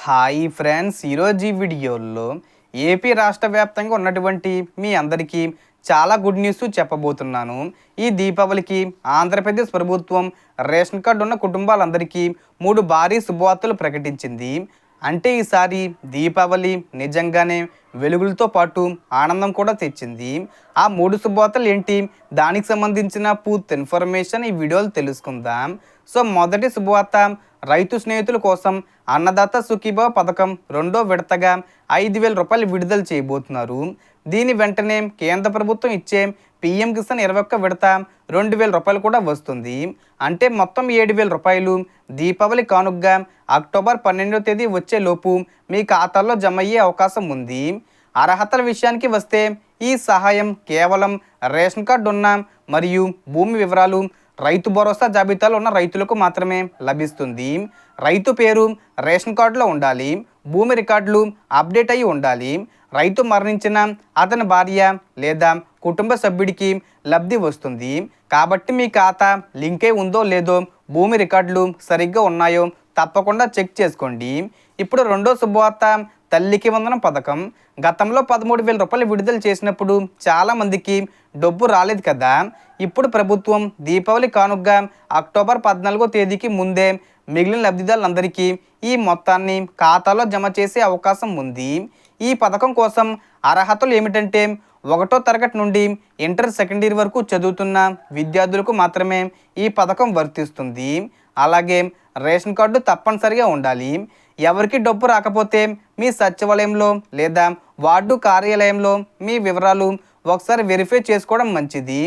Hi friends, ఈరోజు ఈ వీడియోలో ఏపీ రాష్ట్ర వ్యాప్తంగా ఉన్నటువంటి మీ అందరికీ చాలా గుడ్ న్యూస్ చెప్పబోతున్నాను. ఈ దీపావళికి ఆంధ్రప్రదేశ్ ప్రభుత్వం రేషన్ కార్డు ఉన్న కుటుంబాలందరికీ 3 భారీ శుభవార్తలు ప్రకటించింది. అంటే ఈసారి దీపావళి నిజంగానే వెలుగులతో పాటు ఆనందం కూడా తెచ్చింది. ఆ 3 శుభవార్తలు ఏంటి, దానికి సంబంధించిన పూర్తి ఇన్ఫర్మేషన్ ఈ వీడియోలో తెలుసుకుందాం. సో మొదటి శుభవార్త, రైతు స్నేహితుల కోసం అన్నదాత సుఖీభవ పథకం రెండో విడతగా 5,000 రూపాయలు విడుదల చేయబోతున్నారు. దీని వెంటనే కేంద్ర ప్రభుత్వం ఇచ్చే పీఎం కిసాన్ 21 విడత 2,000 రూపాయలు కూడా వస్తుంది. అంటే మొత్తం 7,000 రూపాయలు దీపావళి కానుకగా అక్టోబర్ 12వ తేదీ వచ్చేలోపు మీ ఖాతాల్లో జమ అయ్యే అవకాశం ఉంది. అర్హతల విషయానికి వస్తే ఈ సహాయం కేవలం రేషన్ కార్డు ఉన్న మరియు భూమి వివరాలు రైతు భరోసా జాబితాలో ఉన్న రైతులకు మాత్రమే లభిస్తుంది. రైతు పేరు రేషన్ కార్డులో ఉండాలి. భూమి రికార్డులు అప్డేట్ అయి ఉండాలి. రైతు మరణించిన అతని భార్య లేదా కుటుంబ సభ్యుడికి లబ్ధి వస్తుంది. కాబట్టి మీ ఖాతా లింక్ అయి ఉందో లేదో, భూమి రికార్డులు సరిగ్గా ఉన్నాయో తప్పకుండా చెక్ చేసుకోండి. ఇప్పుడు రెండో శుభవార్త, తల్లికి వందనం పథకం. గతంలో 13,000 రూపాయలు విడుదల చేసినప్పుడు చాలామందికి డబ్బు రాలేదు కదా. ఇప్పుడు ప్రభుత్వం దీపావళి కానుకగా అక్టోబర్ 14వ తేదీకి ముందే మిగిలిన లబ్ధిదారులందరికీ ఈ మొత్తాన్ని ఖాతాలో జమ చేసే అవకాశం ఉంది. ఈ పథకం కోసం అర్హతలు ఏమిటంటే, 1వ తరగతి నుండి ఇంటర్ సెకండ్ ఇయర్ వరకు చదువుతున్న విద్యార్థులకు మాత్రమే ఈ పథకం వర్తిస్తుంది. అలాగే రేషన్ కార్డు తప్పనిసరిగా ఉండాలి. ఎవరికి డబ్బు రాకపోతే మీ సచివాలయంలో లేదా వార్డు కార్యాలయంలో మీ వివరాలు ఒకసారి వెరిఫై చేసుకోవడం మంచిది.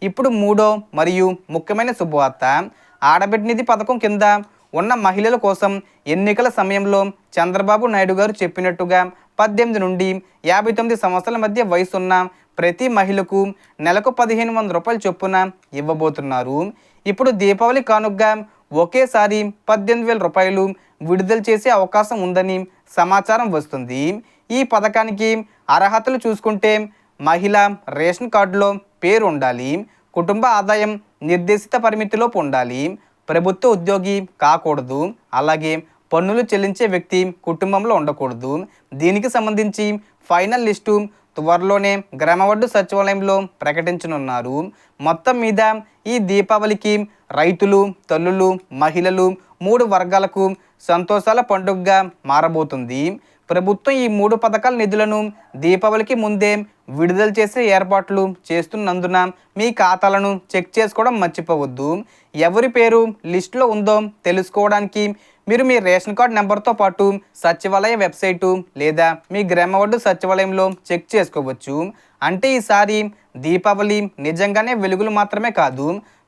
ఇప్పుడు మూడో మరియు ముఖ్యమైన శుభవార్త, ఆడబిడ్డ నిధి పథకం కింద ఉన్న మహిళల కోసం ఎన్నికల సమయంలో చంద్రబాబు నాయుడు గారు చెప్పినట్టుగా 18 నుండి 59 సంవత్సరాల మధ్య వయసున్న ప్రతి మహిళకు నెలకు 1,500 రూపాయల చొప్పున ఇవ్వబోతున్నారు. ఇప్పుడు దీపావళి కానుకగా ఒకేసారి 18,000 రూపాయలు విడుదల చేసే అవకాశం ఉందని సమాచారం వస్తుంది. ఈ పథకానికి అర్హతలు చూసుకుంటే, మహిళ రేషన్ కార్డులో పేరు ఉండాలి. కుటుంబ ఆదాయం నిర్దేశిత పరిమితిలోపు ఉండాలి. ప్రభుత్వ ఉద్యోగి కాకూడదు. అలాగే పన్నులు చెల్లించే వ్యక్తి కుటుంబంలో ఉండకూడదు. దీనికి సంబంధించి ఫైనల్ లిస్టు త్వరలోనే గ్రామవార్డు సచివాలయంలో ప్రకటించనున్నారు. మొత్తం మీద ఈ దీపావళికి రైతులు, తల్లులు, మహిళలు 3 వర్గాలకు సంతోషాల పండుగగా మారబోతుంది. ప్రభుత్వం ఈ 3 పథకాల నిధులను దీపావళికి ముందే విడుదల చేసే ఏర్పాట్లు చేస్తున్నందున మీ ఖాతాలను చెక్ చేసుకోవడం మర్చిపోవద్దు. ఎవరి పేరు లిస్టులో ఉందో తెలుసుకోవడానికి మీరు మీ రేషన్ కార్డు నెంబర్తో పాటు సచివాలయ వెబ్సైటు లేదా మీ గ్రామవార్డు సచివాలయంలో చెక్ చేసుకోవచ్చు. అంటే ఈసారి దీపావళి నిజంగానే వెలుగులు మాత్రమే కాదు,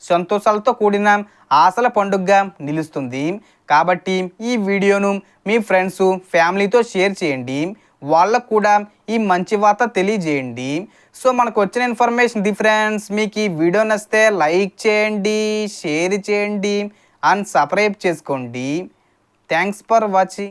సంతోషాలతో కూడిన ఆశల పండుగగా నిలుస్తుంది. కాబట్టి ఈ వీడియోను మీ ఫ్రెండ్స్, ఫ్యామిలీతో షేర్ చేయండి. వాళ్ళకు కూడా ఈ మంచి వార్త తెలియజేయండి. సో మనకు వచ్చిన ఇన్ఫర్మేషన్ ఫ్రెండ్స్, మీకు ఈ వీడియో నచ్చితే లైక్ చేయండి, షేర్ చేయండి అండ్ సబ్స్క్రైబ్ చేసుకోండి. Thanks for watching.